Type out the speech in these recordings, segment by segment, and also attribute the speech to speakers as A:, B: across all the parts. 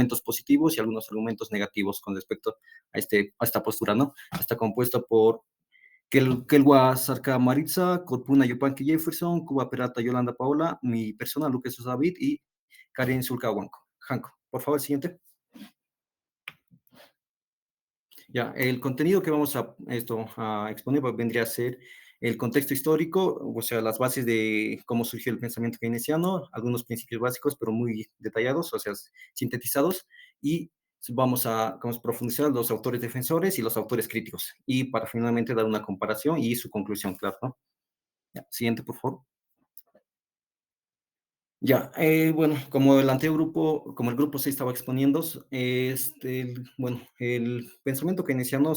A: argumentos positivos y algunos argumentos negativos con respecto a esta postura, ¿no? Está compuesta por Kelwa Sarka Maritza, Corpuna Yupanqui Jefferson, Cuba Peralta Yolanda Paola, mi persona, Lucas David y Karen Zulka Janko. Por favor, siguiente. Ya, el contenido que vamos a exponer vendría a ser el contexto histórico, o sea, las bases de cómo surgió el pensamiento keynesiano, algunos principios básicos, pero muy detallados, o sea, sintetizados, y vamos a profundizar los autores defensores y los autores críticos, y para finalmente dar una comparación y su conclusión, claro, ¿no? Ya, siguiente, por favor. Ya, bueno, como el grupo se estaba exponiendo, bueno, el pensamiento keynesiano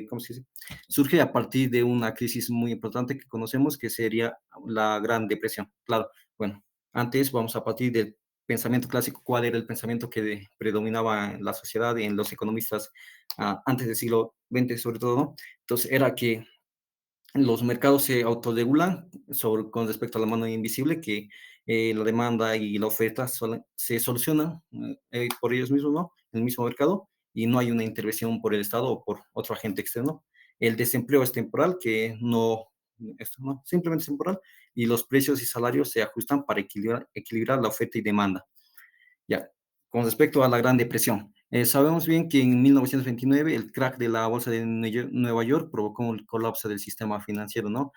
A: ¿cómo se dice? Surge a partir de una crisis muy importante que conocemos, que sería la Gran Depresión. Claro, bueno, antes vamos a partir del pensamiento clásico, cuál era el pensamiento que predominaba en la sociedad y en los economistas antes del siglo XX sobre todo, ¿no? Entonces era que los mercados se autorregulan con respecto a la mano invisible, que la demanda y la oferta se solucionan por ellos mismos, ¿no? En el mismo mercado, y no hay una intervención por el Estado o por otro agente externo. El desempleo es temporal, esto no, simplemente es temporal, y los precios y salarios se ajustan para equilibrar la oferta y demanda. Ya, con respecto a la Gran Depresión, sabemos bien que en 1929 el crack de la bolsa de Nueva York provocó el colapso del sistema financiero, ¿no?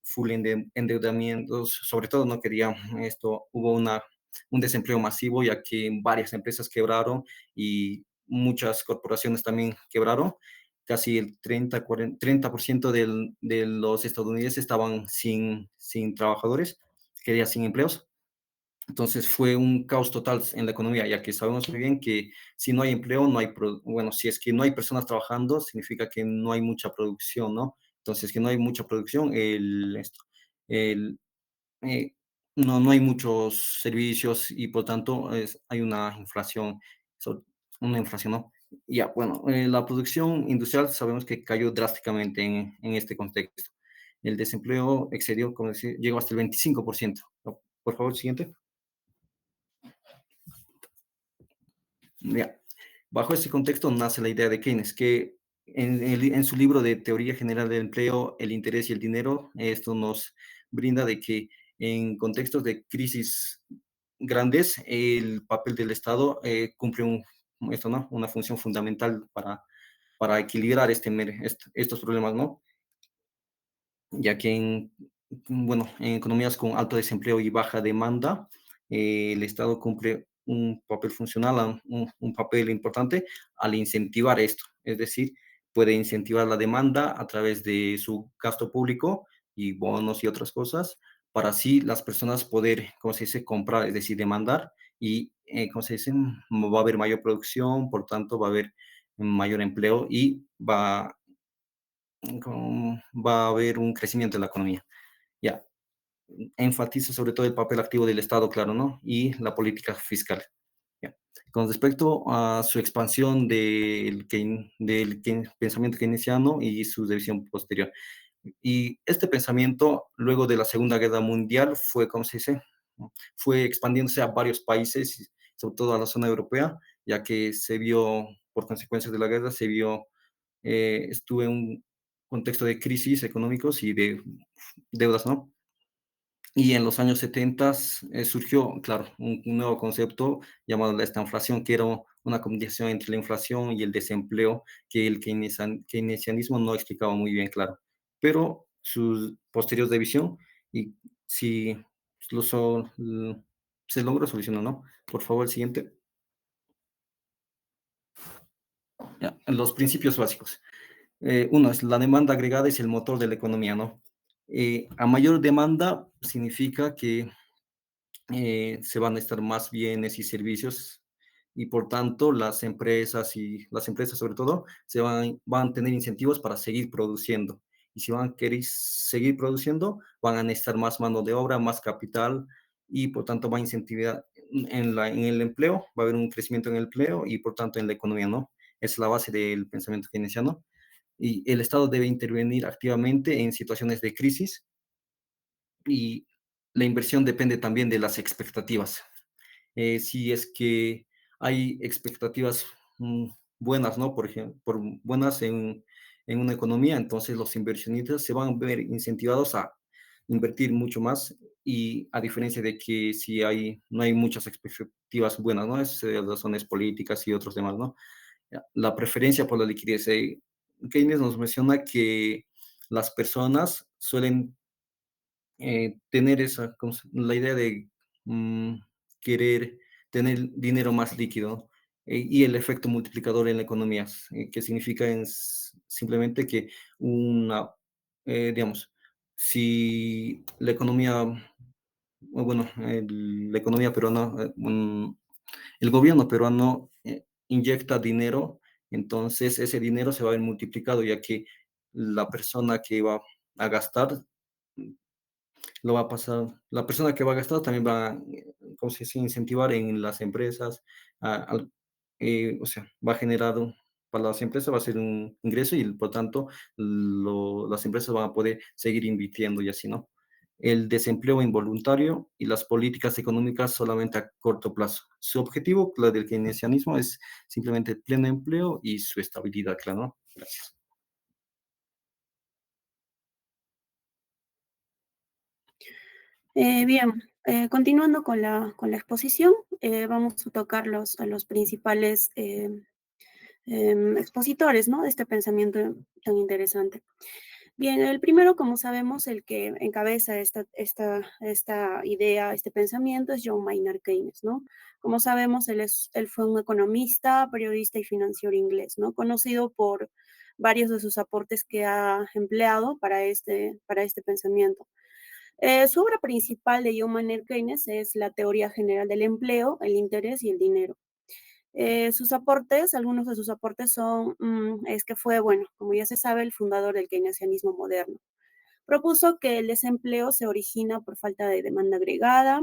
A: Full endeudamientos, sobre todo no quería hubo un desempleo masivo, ya que varias empresas quebraron y muchas corporaciones también quebraron. Casi el 30% de los estadounidenses estaban sin trabajadores, quedaban sin empleos. Entonces fue un caos total en la economía, ya que sabemos muy bien que si no hay empleo, bueno, si es que no hay personas trabajando, significa que no hay mucha producción, ¿no? Entonces, que no hay mucha producción, el, eh, no hay muchos servicios y por tanto hay una inflación, ¿no? Ya, bueno, la producción industrial sabemos que cayó drásticamente en este contexto. El desempleo excedió, como decía, llegó hasta el 25%. ¿No? Por favor, siguiente. Ya. Bajo este contexto nace la idea de Keynes, que en su libro de Teoría General del Empleo, el interés y el dinero, esto nos brinda de que en contextos de crisis grandes, el papel del Estado cumple ¿no? Una función fundamental para equilibrar estos problemas, ¿no? Ya que bueno, en economías con alto desempleo y baja demanda, el Estado cumple un papel funcional, un papel importante al incentivar esto. Es decir, puede incentivar la demanda a través de su gasto público y bonos y otras cosas, para así las personas poder, ¿cómo se dice?, comprar, es decir, demandar, y, ¿cómo se dice?, va a haber mayor producción, por tanto, va a haber mayor empleo y va a haber un crecimiento en la economía. Ya, enfatiza sobre todo el papel activo del Estado, claro, ¿no? Y la política fiscal. Ya. Con respecto a su expansión del pensamiento keynesiano y su división posterior. Y este pensamiento, luego de la Segunda Guerra Mundial, fue, ¿cómo se dice? Fue expandiéndose a varios países, sobre todo a la zona europea, ya que se vio, por consecuencias de la guerra, estuvo en un contexto de crisis económicos y de deudas, ¿no? Y en los años 70 surgió, claro, un nuevo concepto llamado la estanflación, que era una combinación entre la inflación y el desempleo que el keynesianismo no explicaba muy bien, claro. Pero su posterior revisión, y si lo so- l- se logra solucionar, ¿no? Por favor, el siguiente. Ya, los principios básicos. Uno es la demanda agregada es el motor de la economía, ¿no? A mayor demanda significa que se van a estar más bienes y servicios y por tanto las empresas sobre todo van a tener incentivos para seguir produciendo. Y si van a querer seguir produciendo, van a necesitar más mano de obra, más capital y por tanto va a incentivar en el empleo, va a haber un crecimiento en el empleo y por tanto en la economía, ¿no? Es la base del pensamiento keynesiano. Y el Estado debe intervenir activamente en situaciones de crisis y la inversión depende también de las expectativas. Si es que hay expectativas buenas, ¿no? Por ejemplo, buenas en una economía, entonces los inversionistas se van a ver incentivados a invertir mucho más y a diferencia de que si no hay muchas expectativas buenas, ¿no? Es razones políticas y otros demás, ¿no? La preferencia por la liquidez. Keynes nos menciona que las personas suelen tener la idea de mm, querer tener dinero más líquido y el efecto multiplicador en la economía, que significa simplemente que digamos, si la economía, bueno, la economía peruana, el gobierno peruano inyecta dinero, entonces ese dinero se va a ver multiplicado, ya que la persona que va a gastar lo va a pasar, la persona que va a gastar también va a, ¿cómo se dice?, incentivar en las empresas, o sea, va a generar, para las empresas va a ser un ingreso y por tanto las empresas van a poder seguir invirtiendo y así, ¿no? El desempleo involuntario y las políticas económicas solamente a corto plazo. Su objetivo, la del keynesianismo, es simplemente el pleno empleo y su estabilidad, claro, ¿no? Gracias.
B: Bien, continuando con la exposición, vamos a tocar a los principales expositores, ¿no? De este pensamiento tan interesante. Bien, el primero, como sabemos, el que encabeza esta idea, este pensamiento es John Maynard Keynes, ¿no? Como sabemos, él fue un economista, periodista y financiero inglés, ¿no? Conocido por varios de sus aportes que ha empleado para este pensamiento. Su obra principal de John Maynard Keynes es la teoría general del empleo, el interés y el dinero. Sus aportes, algunos de sus aportes es que fue, bueno, como ya se sabe, el fundador del keynesianismo moderno. Propuso que el desempleo se origina por falta de demanda agregada.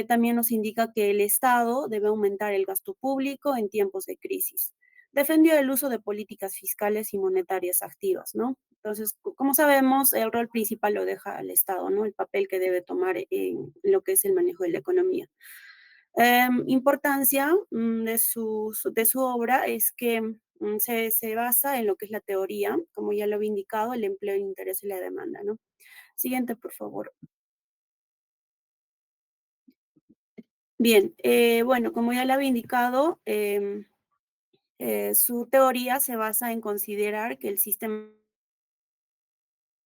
B: También nos indica que el Estado debe aumentar el gasto público en tiempos de crisis. Defendió el uso de políticas fiscales y monetarias activas, ¿no? Entonces, como sabemos, el rol principal lo deja al Estado, ¿no? El papel que debe tomar en lo que es el manejo de la economía. Importancia de su obra es que se basa en lo que es la teoría, como ya lo había indicado, el empleo, el interés y la demanda, ¿no? Siguiente, por favor. Bien, bueno, como ya lo había indicado, su teoría se basa en considerar que el sistema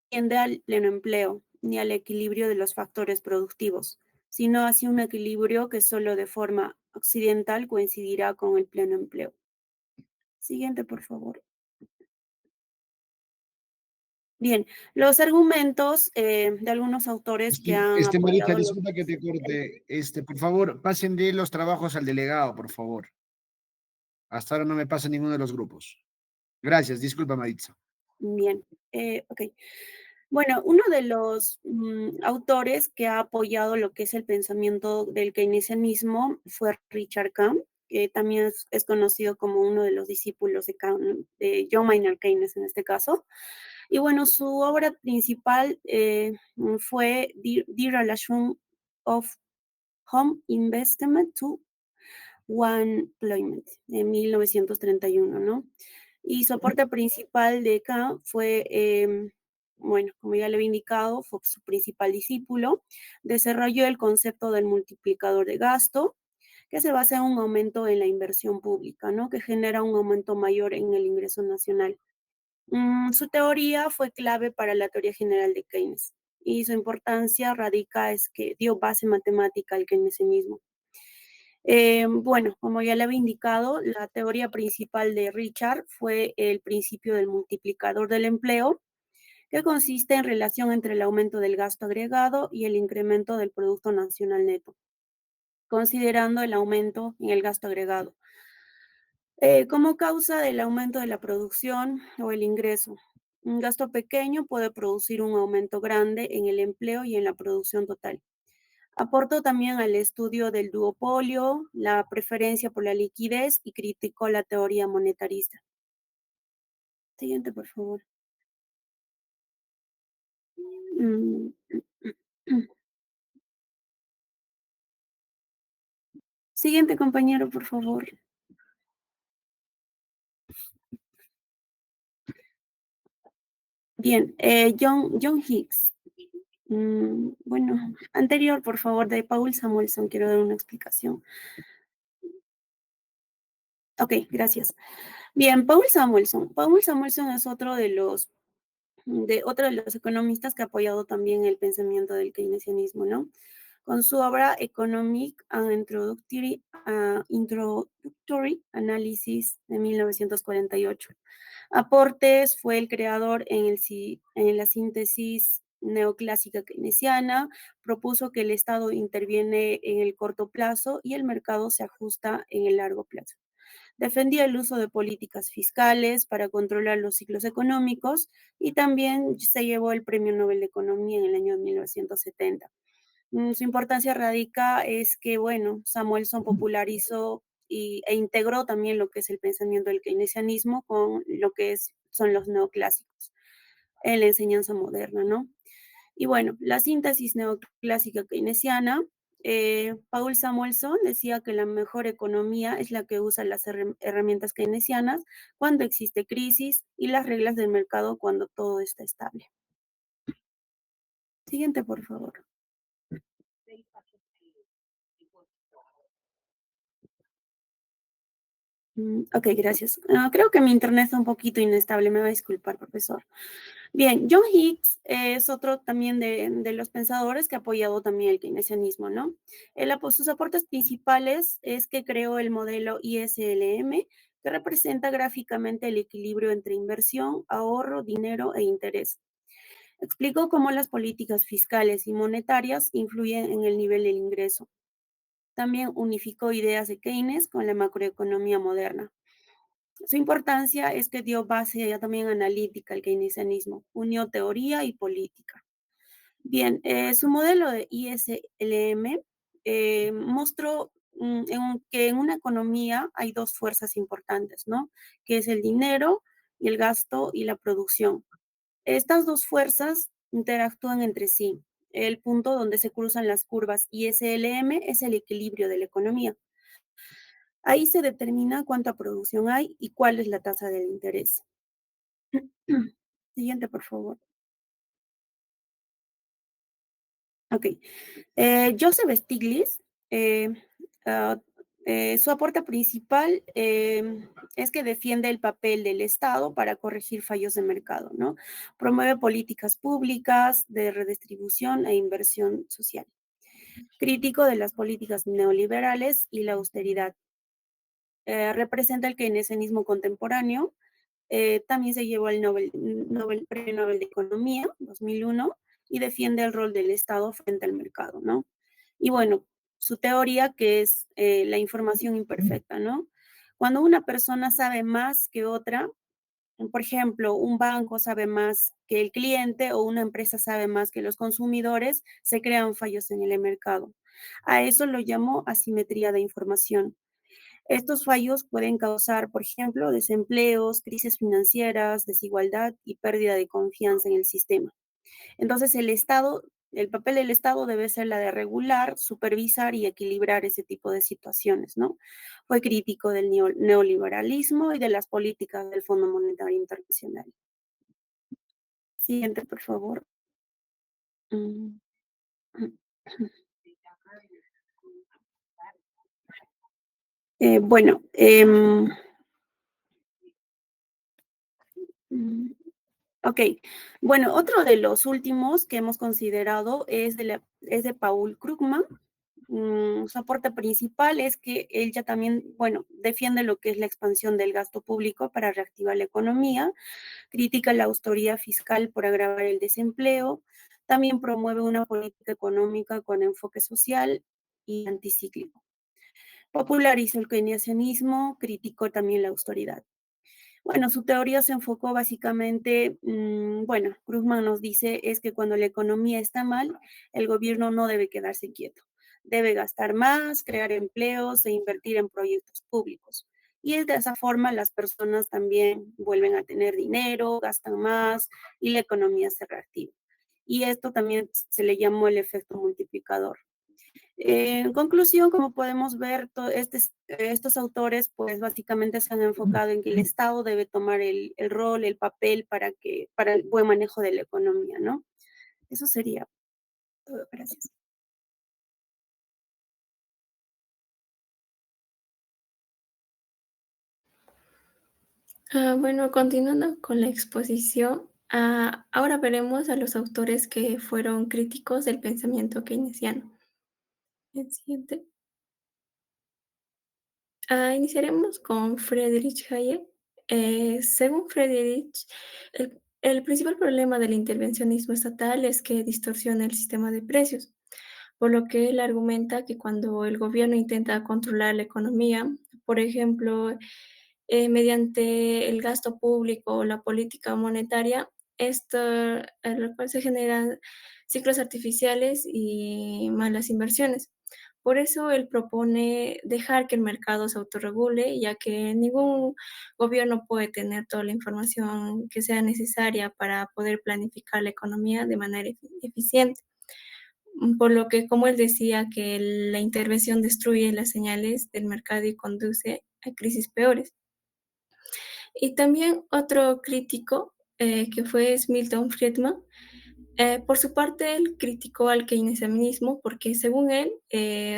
B: tiende al pleno empleo ni al equilibrio de los factores productivos, sino hacia un equilibrio que solo de forma occidental coincidirá con el pleno empleo. Siguiente, por favor. Bien, los argumentos de algunos autores que han
C: Maritza,
B: apoyado lo
C: disculpa
B: que
C: que
B: es
C: te corte. Por favor, pasen de los trabajos al delegado, por favor. Hasta ahora no me pasa ninguno de los grupos. Gracias, disculpa, Maritza.
B: bien, ok. Bueno, uno de los autores que ha apoyado lo que es el pensamiento del keynesianismo fue Richard Kahn, que también es conocido como uno de los discípulos de John Maynard Keynes en este caso. Y bueno, su obra principal fue The Relation of Home Investment to One Employment en 1931, ¿no? Y su aporte principal de Kahn fue, bueno, como ya le había indicado, fue su principal discípulo. Desarrolló el concepto del multiplicador de gasto, que se basa en un aumento en la inversión pública, ¿no? Que genera un aumento mayor en el ingreso nacional. Su teoría fue clave para la teoría general de Keynes y su importancia radica es que dio base matemática al keynesianismo. Bueno, como ya le había indicado, la teoría principal de Richard fue el principio del multiplicador del empleo, que consiste en relación entre el aumento del gasto agregado y el incremento del Producto Nacional Neto, considerando el aumento en el gasto agregado. Como causa del aumento de la producción o el ingreso. Un gasto pequeño puede producir un aumento grande en el empleo y en la producción total. Aportó también al estudio del duopolio, la preferencia por la liquidez y criticó la teoría monetarista. Siguiente, por favor. Mm, Siguiente compañero, por favor. Bien, John Hicks. Bueno, anterior, por favor, de Paul Samuelson, quiero dar una explicación. Ok, gracias. Bien, Paul Samuelson. Paul Samuelson es otro de los economistas que ha apoyado también el pensamiento del keynesianismo, ¿no? Con su obra Economic and Introductory Analysis de 1948. Aportes fue el creador en la síntesis neoclásica keynesiana, propuso que el Estado interviene en el corto plazo y el mercado se ajusta en el largo plazo. Defendía el uso de políticas fiscales para controlar los ciclos económicos y también se llevó el Premio Nobel de Economía en el año 1970. Su importancia radica es que, bueno, Samuelson popularizó e integró también lo que es el pensamiento del keynesianismo con lo que son los neoclásicos en la enseñanza moderna, ¿no? Y bueno, la síntesis neoclásica keynesiana, Paul Samuelson decía que la mejor economía es la que usa las herramientas keynesianas cuando existe crisis y las reglas del mercado cuando todo está estable. Siguiente, por favor. Ok, gracias. Creo que mi internet está un poquito inestable, me va a disculpar, profesor. Bien, John Hicks es otro también de los pensadores que ha apoyado también el keynesianismo, ¿no? Sus aportes principales es que creó el modelo ISLM, que representa gráficamente el equilibrio entre inversión, ahorro, dinero e interés. Explicó cómo las políticas fiscales y monetarias influyen en el nivel del ingreso. También unificó ideas de Keynes con la macroeconomía moderna. Su importancia es que dio base ya también analítica al keynesianismo, unió teoría y política. Bien, su modelo de ISLM mostró que en una economía hay dos fuerzas importantes, ¿no? Que es el dinero y el gasto y la producción. Estas dos fuerzas interactúan entre sí. El punto donde se cruzan las curvas ISLM es el equilibrio de la economía. Ahí se determina cuánta producción hay y cuál es la tasa del interés. Siguiente, por favor. Ok. Joseph Stiglitz, ah, su aporte principal es que defiende el papel del Estado para corregir fallos de mercado, ¿no? Promueve políticas públicas de redistribución e inversión social. Crítico de las políticas neoliberales y la austeridad. Representa el keynesianismo contemporáneo. También se llevó el Premio Nobel de Economía 2001 y defiende el rol del Estado frente al mercado, ¿no? Y bueno, su teoría que es la información imperfecta, ¿no? Cuando una persona sabe más que otra, por ejemplo, un banco sabe más que el cliente o una empresa sabe más que los consumidores, se crean fallos en el mercado. A eso lo llamo asimetría de información. Estos fallos pueden causar, por ejemplo, desempleos, crisis financieras, desigualdad y pérdida de confianza en el sistema. Entonces, el papel del Estado debe ser la de regular, supervisar y equilibrar ese tipo de situaciones, ¿no? Fue crítico del neoliberalismo y de las políticas del Fondo Monetario Internacional. Siguiente, por favor. Mm. Bueno, ok. Bueno, otro de los últimos que hemos considerado es de Paul Krugman. Su aporte principal es que él ya también, bueno, defiende lo que es la expansión del gasto público para reactivar la economía, critica la autoridad fiscal por agravar el desempleo, también promueve una política económica con enfoque social y anticíclico. Popularizó el keynesianismo, criticó también la austeridad. Bueno, su teoría se enfocó básicamente, bueno, Krugman nos dice es que cuando la economía está mal, el gobierno no debe quedarse quieto. Debe gastar más, crear empleos e invertir en proyectos públicos. Y de esa forma las personas también vuelven a tener dinero, gastan más y la economía se reactiva. Y esto también se le llamó el efecto multiplicador. En conclusión, como podemos ver, estos autores, pues básicamente se han enfocado en que el Estado debe tomar el rol, el papel para el buen manejo de la economía, ¿no? Eso sería todo. Gracias.
D: Bueno, continuando con la exposición, ahora veremos a los autores que fueron críticos del pensamiento keynesiano. El siguiente. Iniciaremos con Friedrich Hayek. Según Friedrich, el principal problema del intervencionismo estatal es que distorsiona el sistema de precios, por lo que él argumenta que cuando el gobierno intenta controlar la economía, por ejemplo, mediante el gasto público o la política monetaria, esto, lo cual se generan ciclos artificiales y malas inversiones. Por eso él propone dejar que el mercado se autorregule, ya que ningún gobierno puede tener toda la información que sea necesaria para poder planificar la economía de manera eficiente. Por lo que, como él decía, que la intervención destruye las señales del mercado y conduce a crisis peores. Y también otro crítico, que fue Milton Friedman, por su parte, él criticó al keynesianismo porque, según él,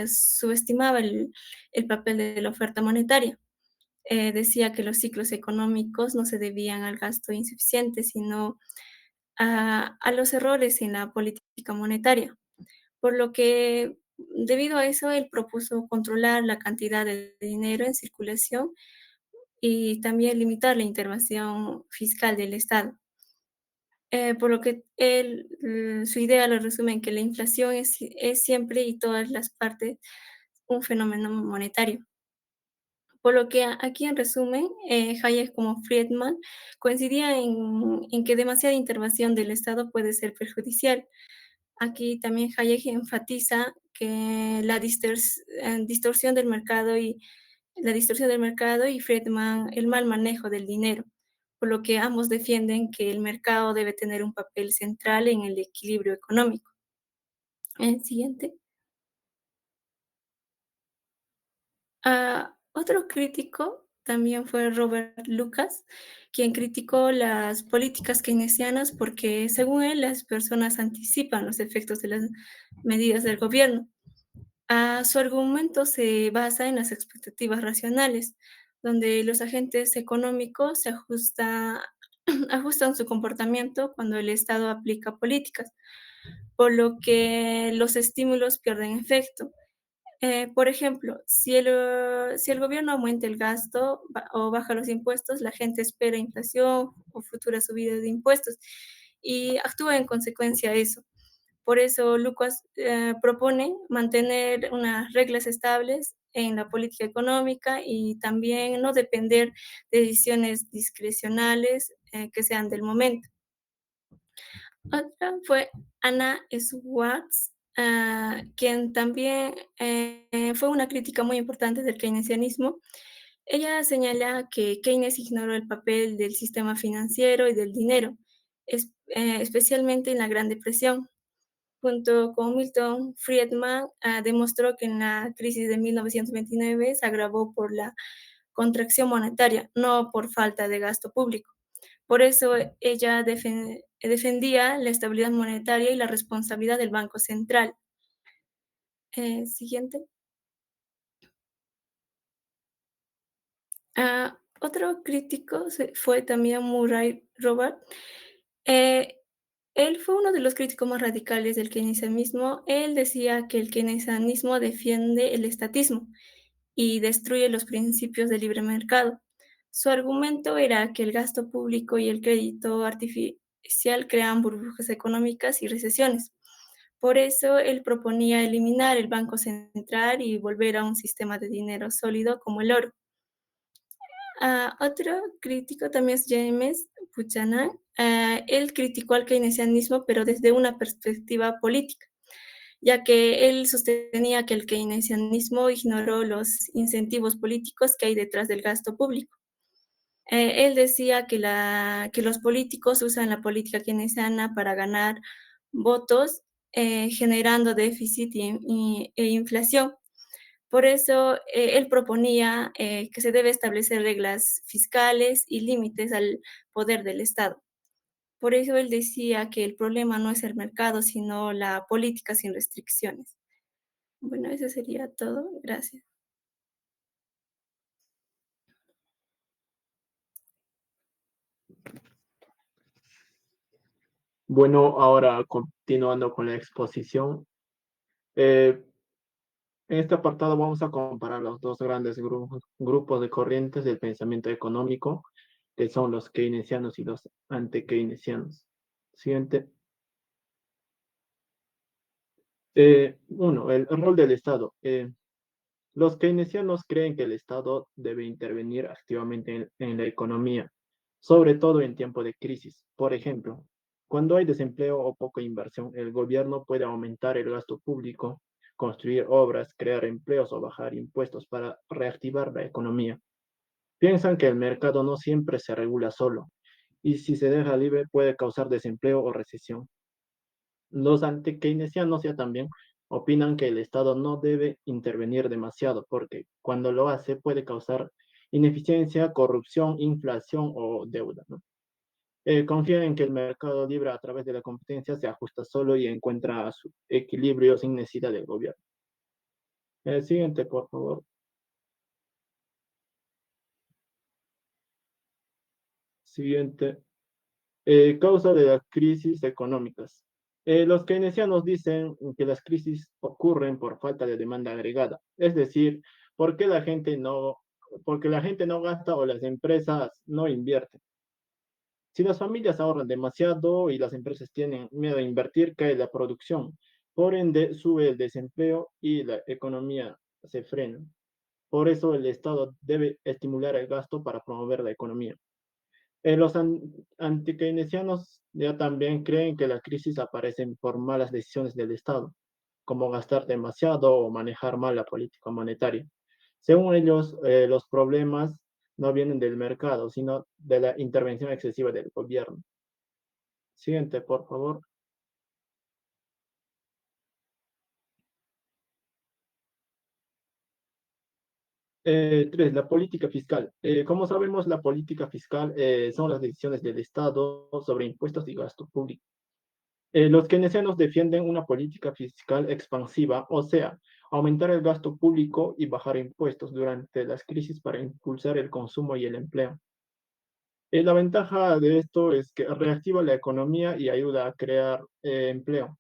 D: subestimaba el papel de la oferta monetaria. Decía que los ciclos económicos no se debían al gasto insuficiente, sino a los errores en la política monetaria. Por lo que, debido a eso, él propuso controlar la cantidad de dinero en circulación y también limitar la intervención fiscal del Estado. Por lo que él, su idea lo resume en que la inflación es siempre y todas las partes un fenómeno monetario. Por lo que aquí en resumen, Hayek como Friedman coincidían en que demasiada intervención del Estado puede ser perjudicial. Aquí también Hayek enfatiza que distorsión del mercado y Friedman el mal manejo del dinero, por lo que ambos defienden que el mercado debe tener un papel central en el equilibrio económico. El siguiente. Otro crítico también fue Robert Lucas, quien criticó las políticas keynesianas porque, según él, las personas anticipan los efectos de las medidas del gobierno. Su argumento se basa en las expectativas racionales, donde los agentes económicos ajustan su comportamiento cuando el Estado aplica políticas, por lo que los estímulos pierden efecto. Por ejemplo, si el gobierno aumenta el gasto o baja los impuestos, la gente espera inflación o futuras subidas de impuestos y actúa en consecuencia a eso. Por eso Lucas propone mantener unas reglas estables en la política económica y también no depender de decisiones discrecionales que sean del momento. Otra fue Anna Swartz, quien también fue una crítica muy importante del keynesianismo. Ella señala que Keynes ignoró el papel del sistema financiero y del dinero, especialmente en la Gran Depresión. Junto con Milton Friedman, demostró que en la crisis de 1929 se agravó por la contracción monetaria, no por falta de gasto público. Por eso ella defendía la estabilidad monetaria y la responsabilidad del Banco Central. Siguiente. Otro crítico fue también Murray Robert. Eh, Él fue uno de los críticos más radicales del keynesianismo. Él decía que el keynesianismo defiende el estatismo y destruye los principios del libre mercado. Su argumento era que el gasto público y el crédito artificial crean burbujas económicas y recesiones. Por eso él proponía eliminar el Banco Central y volver a un sistema de dinero sólido como el oro. Otro crítico también es James Buchanan. Él criticó al keynesianismo, pero desde una perspectiva política, ya que él sostenía que el keynesianismo ignoró los incentivos políticos que hay detrás del gasto público. Él decía que los políticos usan la política keynesiana para ganar votos generando déficit e inflación. Por eso, él proponía que se debe establecer reglas fiscales y límites al poder del Estado. Por eso él decía que el problema no es el mercado, sino la política sin restricciones. Bueno, eso sería todo. Gracias.
E: Bueno, ahora continuando con la exposición, eh, en este apartado vamos a comparar los dos grandes grupos de corrientes del pensamiento económico, que son los keynesianos y los anti-keynesianos. Siguiente. Uno, el rol del Estado. Los keynesianos creen que el Estado debe intervenir activamente en la economía, sobre todo en tiempo de crisis. Por ejemplo, cuando hay desempleo o poca inversión, el gobierno puede aumentar el gasto público, construir obras, crear empleos o bajar impuestos para reactivar la economía. Piensan que el mercado no siempre se regula solo y si se deja libre puede causar desempleo o recesión. Los anti-keynesianos ya también opinan que el Estado no debe intervenir demasiado porque cuando lo hace puede causar ineficiencia, corrupción, inflación o deuda, ¿no? Confían en que el mercado libre a través de la competencia se ajusta solo y encuentra su equilibrio sin necesidad del gobierno. El siguiente, por favor. Siguiente. Causa de las crisis económicas. Los keynesianos dicen que las crisis ocurren por falta de demanda agregada, es decir, porque porque la gente no gasta o las empresas no invierten. Si las familias ahorran demasiado y las empresas tienen miedo a invertir, cae la producción. Por ende, sube el desempleo y la economía se frena. Por eso el Estado debe estimular el gasto para promover la economía. Los anti-keynesianos ya también creen que las crisis aparecen por malas decisiones del Estado, como gastar demasiado o manejar mal la política monetaria. Según ellos, los problemas no vienen del mercado, sino de la intervención excesiva del gobierno. Siguiente, por favor. Tres, la política fiscal. Como sabemos, la política fiscal son las decisiones del Estado sobre impuestos y gasto público. Los keynesianos defienden una política fiscal expansiva, o sea, aumentar el gasto público y bajar impuestos durante las crisis para impulsar el consumo y el empleo. La ventaja de esto es que reactiva la economía y ayuda a crear empleo.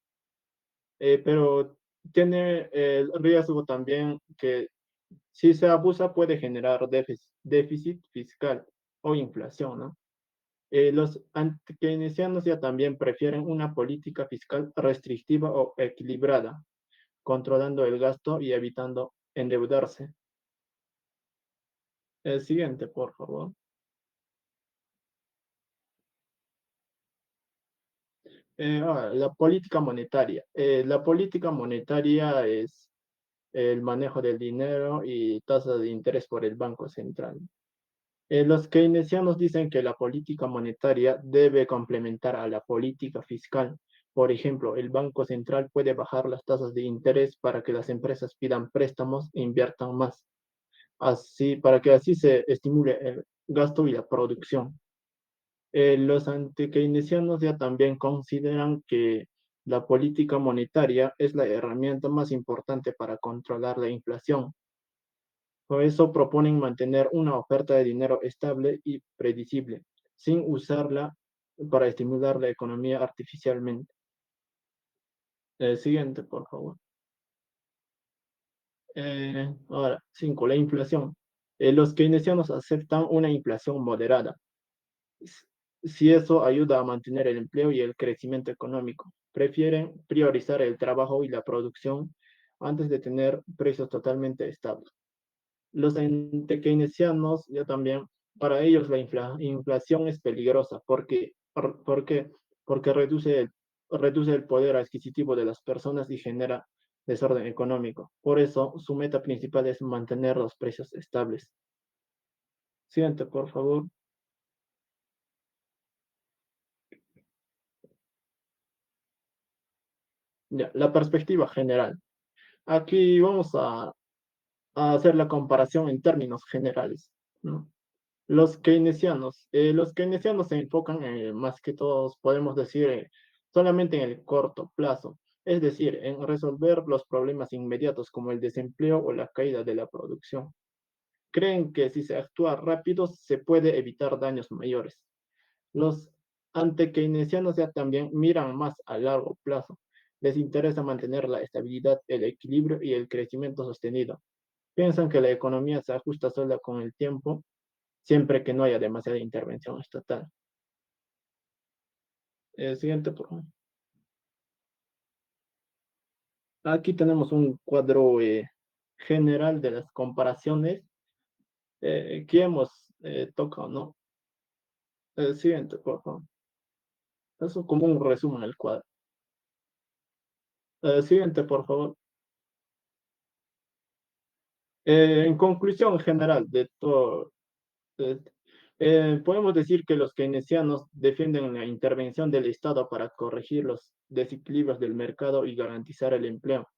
E: Pero tiene el riesgo también que si se abusa puede generar déficit fiscal o inflación, ¿no? Los anti-keynesianos ya también prefieren una política fiscal restrictiva o equilibrada, controlando el gasto y evitando endeudarse. El siguiente, por favor. La política monetaria. La política monetaria es el manejo del dinero y tasas de interés por el Banco Central. Los keynesianos dicen que la política monetaria debe complementar a la política fiscal. Por ejemplo, el Banco Central puede bajar las tasas de interés para que las empresas pidan préstamos e inviertan más, para que así se estimule el gasto y la producción. Los anti-keynesianos ya también consideran que la política monetaria es la herramienta más importante para controlar la inflación. Por eso proponen mantener una oferta de dinero estable y predecible, sin usarla para estimular la economía artificialmente. El siguiente, por favor. Ahora, 5, la inflación. Los keynesianos aceptan una inflación moderada, si eso ayuda a mantener el empleo y el crecimiento económico. Prefieren priorizar el trabajo y la producción antes de tener precios totalmente estables. Los keynesianos ya también, para ellos la inflación es peligrosa porque reduce el poder adquisitivo de las personas y genera desorden económico. Por eso, su meta principal es mantener los precios estables. Siguiente, por favor. Ya, la perspectiva general. Aquí vamos a hacer la comparación en términos generales, ¿no? Los keynesianos se enfocan más que todos, podemos decir, solamente en el corto plazo, es decir, en resolver los problemas inmediatos como el desempleo o la caída de la producción. Creen que si se actúa rápido se puede evitar daños mayores. Los anti-keynesianos ya también miran más a largo plazo. Les interesa mantener la estabilidad, el equilibrio y el crecimiento sostenido. Piensan que la economía se ajusta sola con el tiempo siempre que no haya demasiada intervención estatal. Siguiente, por favor. Aquí tenemos un cuadro general de las comparaciones que hemos tocado, ¿no? Siguiente, por favor. Eso como un resumen del cuadro. Siguiente, por favor. En conclusión general de todo, eh, podemos decir que los keynesianos defienden la intervención del Estado para corregir los desequilibrios del mercado y garantizar el empleo,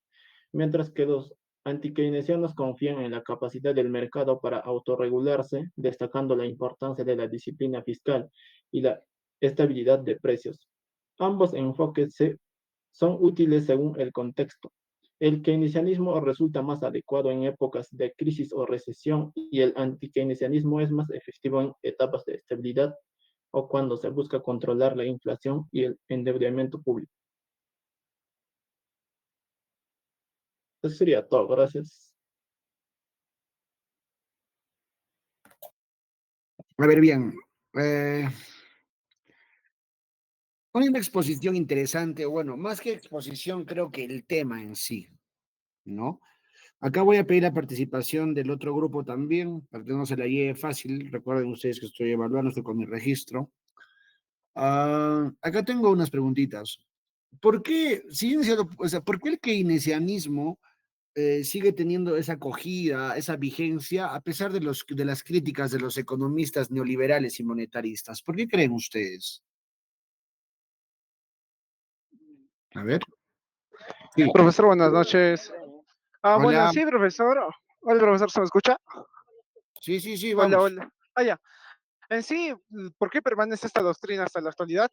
E: mientras que los anti-keynesianos confían en la capacidad del mercado para autorregularse, destacando la importancia de la disciplina fiscal y la estabilidad de precios. Ambos enfoques son útiles según el contexto. El keynesianismo resulta más adecuado en épocas de crisis o recesión y el anti-keynesianismo es más efectivo en etapas de estabilidad o cuando se busca controlar la inflación y el endeudamiento público. Eso sería todo. Gracias.
C: A ver, bien. Una exposición interesante, bueno, más que exposición, creo que el tema en sí, ¿no? Acá voy a pedir la participación del otro grupo también, para que no se la lleve fácil. Recuerden ustedes que estoy evaluando, estoy con mi registro. Acá tengo unas preguntitas. ¿Por qué, si bien es cierto, o sea, por qué el keynesianismo sigue teniendo esa acogida, esa vigencia, a pesar de, de las críticas de los economistas neoliberales y monetaristas? ¿Por qué creen ustedes? A ver. Sí.
F: Profesor, buenas noches. Bueno,
C: Hola.
F: sí, profesor. Hola, profesor, ¿se me escucha?
C: Sí, sí, sí,
F: Hola,
C: vamos.
F: hola. Ya. En sí, ¿por qué permanece esta doctrina hasta la actualidad?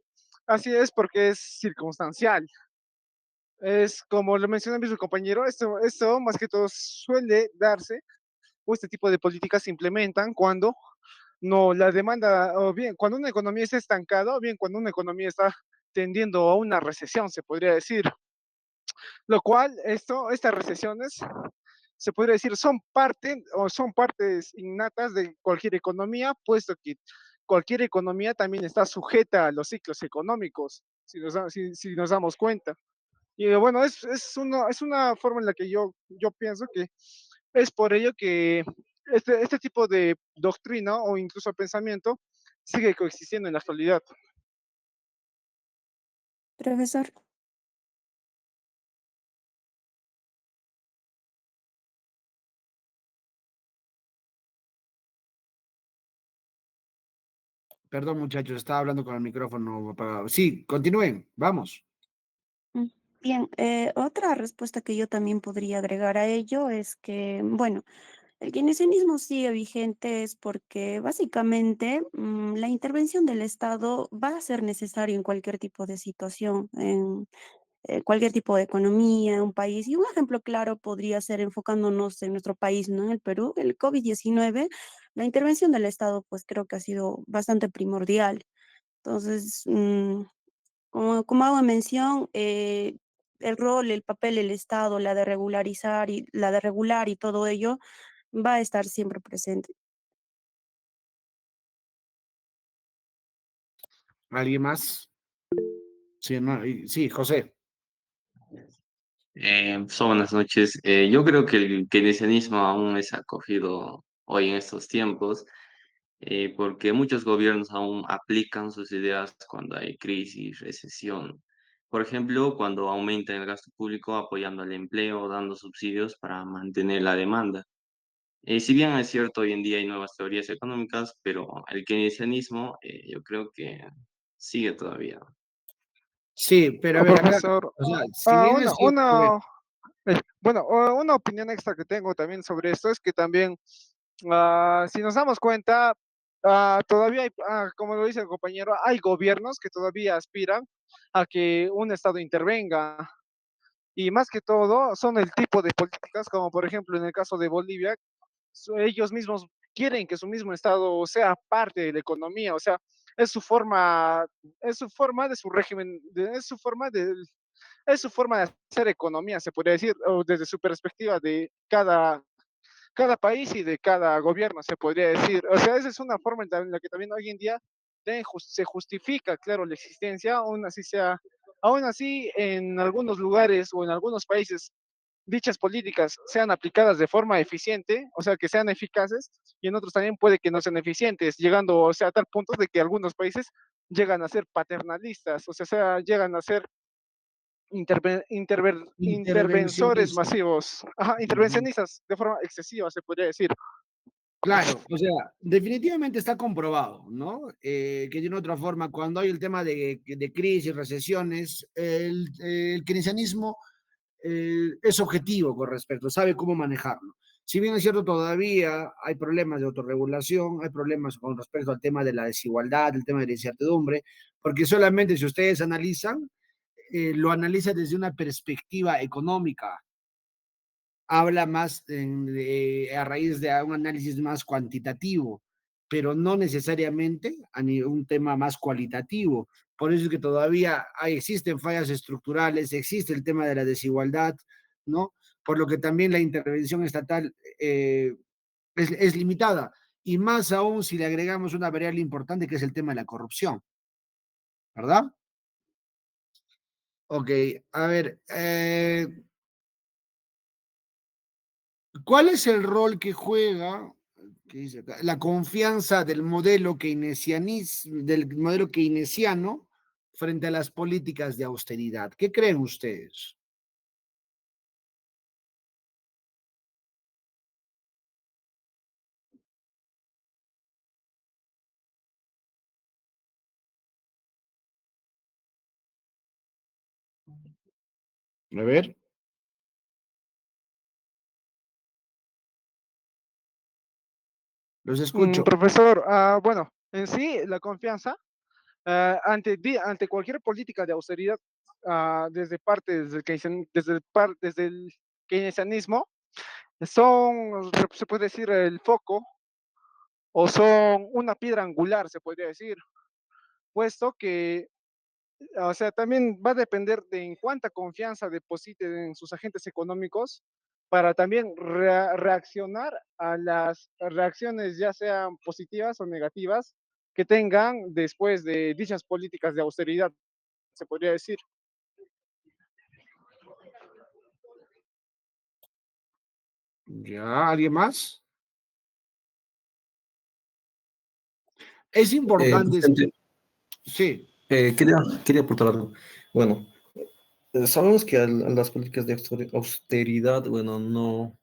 F: Así es, porque es circunstancial. Es como lo mencionó mi compañero, esto más que todo suele darse, o este tipo de políticas se implementan cuando no la demanda, o bien cuando una economía está estancada, o bien cuando una economía está tendiendo a una recesión, se podría decir. Lo cual, estas recesiones, se podría decir, son parte o son partes innatas de cualquier economía, puesto que cualquier economía también está sujeta a los ciclos económicos, si nos damos cuenta. Y bueno, es una forma en la que yo pienso que es por ello que este tipo de doctrina o incluso pensamiento sigue coexistiendo en la actualidad.
B: Profesor,
C: Perdón, muchachos, estaba hablando con el micrófono apagado. Sí, continúen, vamos.
B: mm, bien, otra respuesta que yo también podría agregar a ello es que, bueno, el keynesianismo sigue vigente es porque básicamente la intervención del Estado va a ser necesaria en cualquier tipo de situación, en cualquier tipo de economía, un país. Y un ejemplo claro podría ser enfocándonos en nuestro país, ¿no? En el Perú, el COVID-19, la intervención del Estado, pues creo que ha sido bastante primordial. Entonces, como hago mención, el rol, el papel del Estado, la de regularizar y la de regular y todo ello va a estar siempre presente.
C: ¿Alguien más? Sí, no, sí, José.
G: Buenas noches. Yo creo que el keynesianismo aún es acogido hoy en estos tiempos, porque muchos gobiernos aún aplican sus ideas cuando hay crisis, recesión. Por ejemplo, cuando aumenta el gasto público apoyando el empleo, dando subsidios para mantener la demanda. Si bien es cierto, hoy en día hay nuevas teorías económicas, pero el keynesianismo yo creo que sigue todavía.
C: Sí, pero a ver, acá,
F: Profesor,
C: o sea, si bien es cierto, a ver,
F: bueno, una opinión extra que tengo también sobre esto es que también, si nos damos cuenta, todavía hay, como lo dice el compañero, hay gobiernos que todavía aspiran a que un Estado intervenga. Y más que todo, son el tipo de políticas, como por ejemplo en el caso de Bolivia, ellos mismos quieren que su mismo Estado sea parte de la economía, o sea, es su forma, es su forma de su régimen, es su forma de hacer economía, se podría decir, o desde su perspectiva de cada país y de cada gobierno, se podría decir. O sea, esa es una forma en la que también hoy en día se justifica, claro, la existencia, aún así en algunos lugares o en algunos países dichas políticas sean aplicadas de forma eficiente, o sea, que sean eficaces, y en otros también puede que no sean eficientes, llegando, o sea, a tal punto de que algunos países llegan a ser paternalistas, o sea llegan a ser intervensores
C: intervencionista.
F: masivos, ajá,
C: Ujú.
F: intervencionistas de forma excesiva, se podría decir.
C: Claro, o sea, definitivamente está comprobado, ¿no? Que de una otra forma, cuando hay el tema de crisis, recesiones, el keynesianismo es objetivo con respecto, sabe cómo manejarlo. Si bien es cierto, todavía hay problemas de autorregulación, hay problemas con respecto al tema de la desigualdad, el tema de la incertidumbre, porque solamente si ustedes analizan, lo analizan desde una perspectiva económica, habla más a raíz de un análisis más cuantitativo, pero no necesariamente a un tema más cualitativo. Por eso es que todavía existen fallas estructurales, existe el tema de la desigualdad, ¿no? Por lo que también la intervención estatal es limitada. Y más aún si le agregamos una variable importante que es el tema de la corrupción, ¿verdad? Ok, a ver, ¿cuál es el rol que juega, qué dice acá, la confianza del modelo keynesiano frente a las políticas de austeridad? ¿Qué creen ustedes? A ver, los escucho.
F: Profesor, bueno, en sí, la confianza ante cualquier política de austeridad, desde el keynesianismo, se puede decir, el foco o son una piedra angular, se podría decir, puesto que, o sea, también va a depender de en cuánta confianza depositen en sus agentes económicos para también reaccionar a las reacciones, ya sean positivas o negativas, que tengan después de dichas políticas de austeridad, se podría decir.
C: ¿Ya? ¿Alguien más? Es importante,
A: Vicente,
C: sí,
A: quería aportar algo. Bueno, sabemos que las políticas de austeridad, bueno, no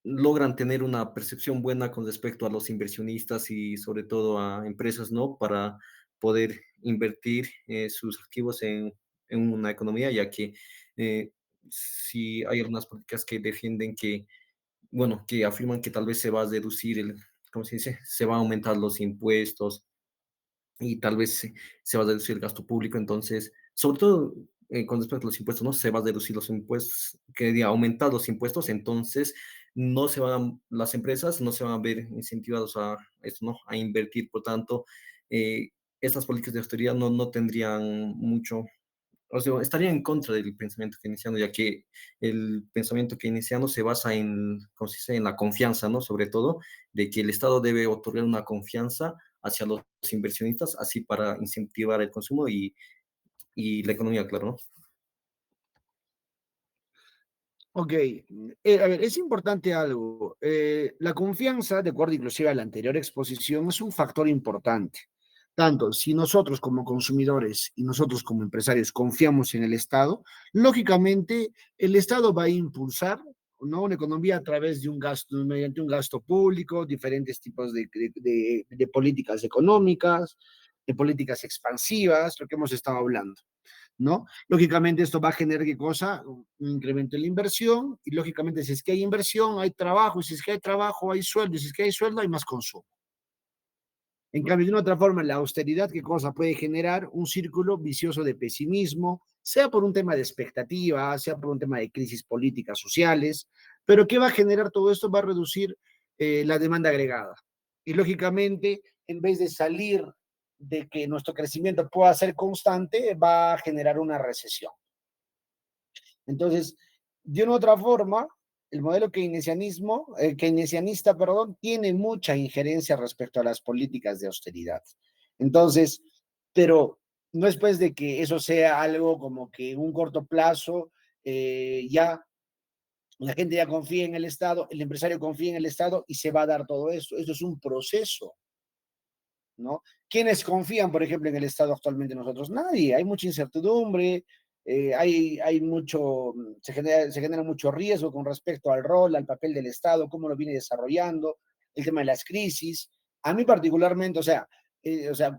A: logran tener una percepción buena con respecto a los inversionistas y sobre todo a empresas, ¿no? Para poder invertir sus activos en una economía, ya que si hay algunas políticas que defienden que, bueno, que afirman que tal vez se va a deducir ¿cómo se dice? Se va a aumentar los impuestos y tal vez se va a reducir el gasto público. Entonces, sobre todo con respecto a los impuestos, ¿no? Se va a reducir los impuestos, que diga, aumentar los impuestos, entonces las empresas no se van a ver incentivados a esto, ¿no? A invertir. Por tanto, eh, estas políticas de austeridad no tendrían mucho, o sea, estaría en contra del pensamiento keynesiano, ya que el pensamiento keynesiano se basa en, ¿cómo se dice?, en la confianza, ¿no? Sobre todo, de que el Estado debe otorgar una confianza hacia los inversionistas, así para incentivar el consumo y la economía, claro, ¿no?
C: ok. A ver, es importante algo. La confianza, de acuerdo inclusive a la anterior exposición, es un factor importante. Tanto si nosotros como consumidores y nosotros como empresarios confiamos en el Estado, lógicamente el Estado va a impulsar, ¿no?, una economía a través de un gasto, mediante un gasto público, diferentes tipos de políticas económicas, de políticas expansivas, lo que hemos estado hablando, ¿no? Lógicamente esto va a generar ¿qué cosa? Un incremento en la inversión y lógicamente si es que hay inversión, hay trabajo, y si es que hay trabajo, hay sueldo, y si es que hay sueldo, hay más consumo. En cambio, de una otra forma, la austeridad, ¿qué cosa? Puede generar un círculo vicioso de pesimismo, sea por un tema de expectativa, sea por un tema de crisis políticas, sociales, pero ¿qué va a generar todo esto? Va a reducir la demanda agregada. Y lógicamente, en vez de salir de que nuestro crecimiento pueda ser constante, va a generar una recesión. Entonces, de una u otra forma, el modelo keynesianista, perdón, tiene mucha injerencia respecto a las políticas de austeridad. Entonces, pero no es pues de que eso sea algo como que en un corto plazo ya la gente ya confía en el Estado, el empresario confía en el Estado y se va a dar todo esto. Esto es un proceso, ¿no? ¿Quiénes confían, por ejemplo, en el Estado actualmente nosotros? Nadie, hay mucha incertidumbre, hay mucho, se genera mucho riesgo con respecto al rol, al papel del Estado, cómo lo viene desarrollando, el tema de las crisis. A mí particularmente, o sea,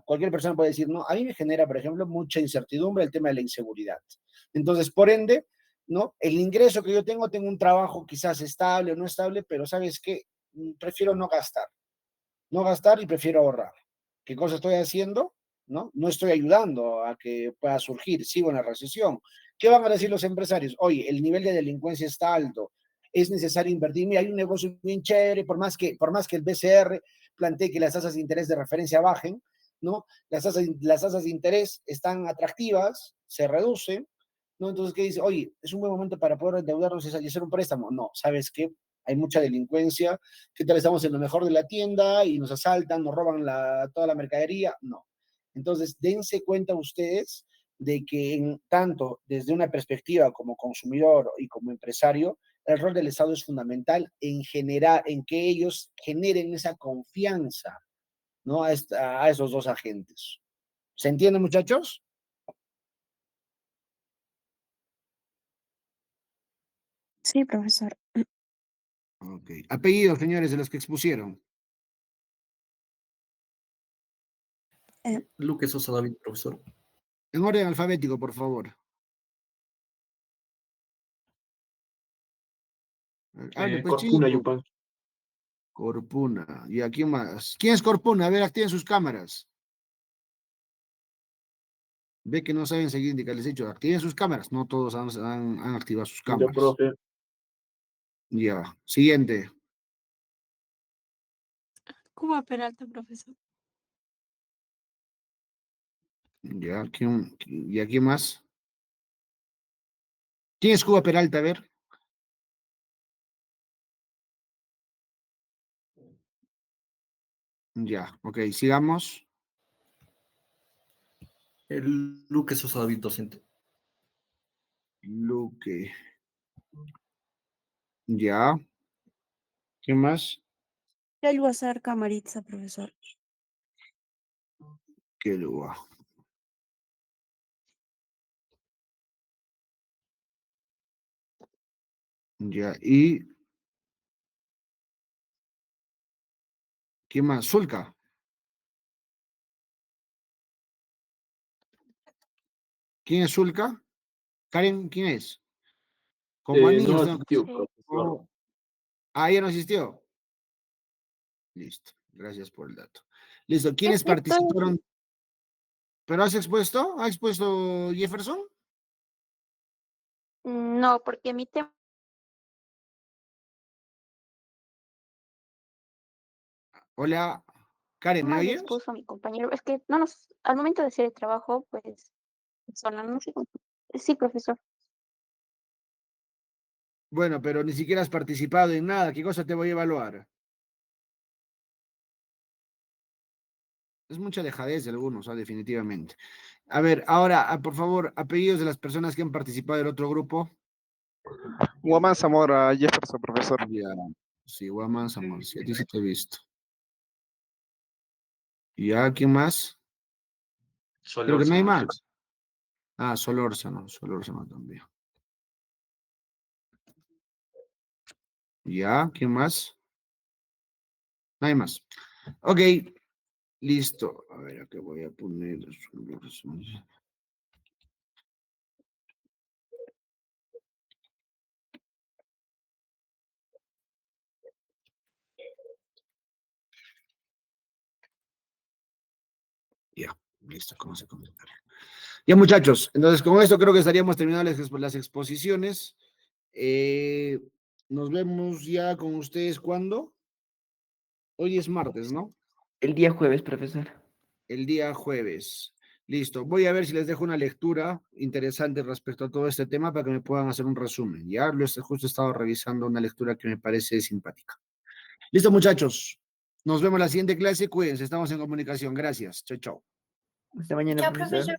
C: cualquier persona puede decir, no, a mí me genera, por ejemplo, mucha incertidumbre el tema de la inseguridad. Entonces, por ende, ¿no? El ingreso que yo tengo un trabajo quizás estable o no estable, pero ¿sabes qué? Prefiero no gastar y prefiero ahorrar. ¿Qué cosa estoy haciendo? ¿No? No estoy ayudando a que pueda surgir, sigo en la recesión. ¿Qué van a decir los empresarios? Oye, el nivel de delincuencia está alto, es necesario invertir. Mira, hay un negocio bien chévere, por más que el BCR plantee que las tasas de interés de referencia bajen, ¿no? Las tasas de interés están atractivas, se reducen, ¿no? Entonces, ¿qué dice? Oye, es un buen momento para poder endeudarnos y hacer un préstamo. No, ¿sabes qué? Hay mucha delincuencia. ¿Qué tal estamos en lo mejor de la tienda y nos asaltan, nos roban toda la mercadería? No. Entonces, dense cuenta ustedes de que tanto desde una perspectiva como consumidor y como empresario, el rol del Estado es fundamental en generar, en que ellos generen esa confianza, ¿no? A esos dos agentes. ¿Se entiende, muchachos?
B: Sí, profesor.
C: Ok. Apellidos, señores, de los que expusieron.
A: Luque Sosa David, profesor.
C: En orden alfabético, por favor. Hable, pues,
E: Corpuna
C: chico.
E: Yupanqui.
C: Corpuna. ¿Y a quién más? ¿Quién es Corpuna? A ver, activen sus cámaras. Ve que no saben seguir, les he dicho, activen sus cámaras. No todos han activado sus
E: Yo,
C: cámaras.
E: profe.
C: Ya. Siguiente.
D: Cuba Peralta, profesor.
C: Ya. ¿Y a quién más? ¿Quién es Cuba Peralta? A ver. Ya. Ok, sigamos.
A: El Luque Sosa David, docente.
C: Luque. Ya. ¿Quién más?
B: El Guasar Camaritza, profesor.
C: Qué lugar. Ya. ¿Y quién más? Zulca. ¿Quién es Zulca? Karen, ¿quién es? Como
E: No
C: anillos.
E: asistió,
D: Sí.
E: profesor.
C: Ah, ya no asistió. Listo. Gracias por el dato. Listo. ¿Quiénes
B: Excepto,
C: participaron? ¿Pero has expuesto? ¿Ha expuesto Jefferson?
B: no, porque mi tema
C: Hola, Karen, ¿me
B: lo
C: oyes?
B: expuso mi compañero. Es que no nos, al momento de hacer el trabajo, pues, solo no sé. Sí, profesor.
C: Bueno, pero ni siquiera has participado en nada. ¿Qué cosa te voy a evaluar? Es mucha dejadez de algunos, definitivamente. A ver, ahora, por favor, apellidos de las personas que han participado del otro grupo.
F: Guamán Zamora Jefferson, profesor.
C: Ya, sí, Guamán Zamora, sí, a ti sí te he visto. ¿Ya? ¿Quién más? Creo que no hay
G: Solórzano.
C: más. Ah, Solórzano también. ¿Ya? ¿Quién más? No hay más. Ok, Listo. A ver, aquí voy a poner. Ya, listo, ¿cómo se comenta? Ya, muchachos, entonces con esto creo que estaríamos terminando las exposiciones. Nos vemos ya con ustedes cuando. Hoy es martes, ¿no?
H: El día jueves, profesor.
C: El día jueves. Listo. Voy a ver si les dejo una lectura interesante respecto a todo este tema para que me puedan hacer un resumen. Ya justo he estado revisando una lectura que me parece simpática. Listo, muchachos. Nos vemos en la siguiente clase. Cuídense, estamos en comunicación. Gracias. Chao, chao.
H: Hasta mañana,
D: Chao,
H: profesor.
D: profesor.